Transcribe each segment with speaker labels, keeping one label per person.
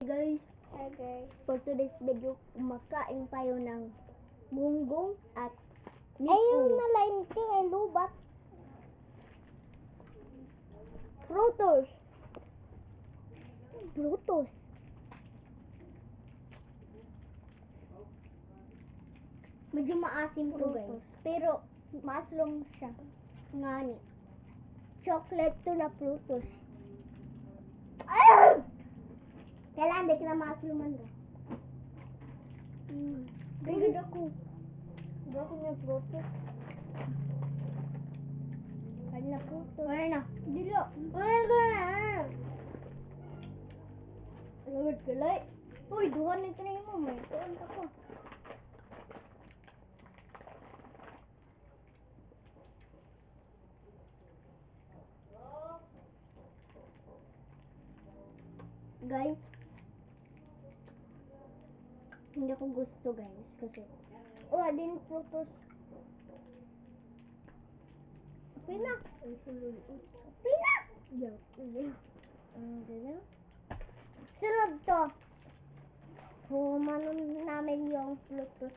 Speaker 1: Guys,
Speaker 2: Okay.
Speaker 1: for today's video, kumakain tayo ng gunggong at
Speaker 2: Ay,
Speaker 1: nipo.
Speaker 2: yung nalainting ay lubat.
Speaker 1: Frutos. Frutos. Medyo maasim to guys.
Speaker 2: Frutos.
Speaker 1: Pero maaslong siya. Ngani. Chocolate to na frutos. Ay! Kailan di kita maasluman ka? Bigod ako.
Speaker 2: Hindi ako niya frutos.
Speaker 1: Ay na frutos. Ay na. Dilo. Ay ka na. Lord kalay. Uy, duhan na ito na mo. May tuon ako. Guys, hindi ko gusto guys kasi din frutos. Pina. Pina. Sunod to. Humanon namin yung frutos.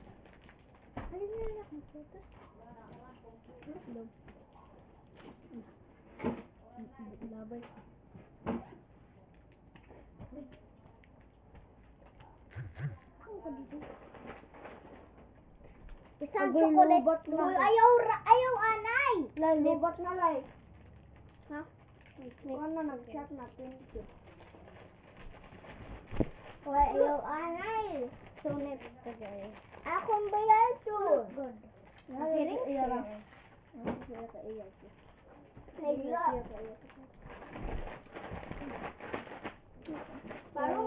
Speaker 1: Alin na lang ang frutos? Frutos. Labay. Isang
Speaker 2: Agoy,
Speaker 1: chocolate.
Speaker 2: lubat na.
Speaker 1: Uy, ayaw anay.
Speaker 2: Lay, lubat na lay.
Speaker 1: Ha?
Speaker 2: Ano nag-chat na 20.
Speaker 1: Uy, ayaw anay. So next to guys. Akong bayan to. Good.
Speaker 2: Nakiring
Speaker 1: siya.
Speaker 2: Siya ka iya.
Speaker 1: Nagla.
Speaker 2: Siya ka iya.
Speaker 1: Parang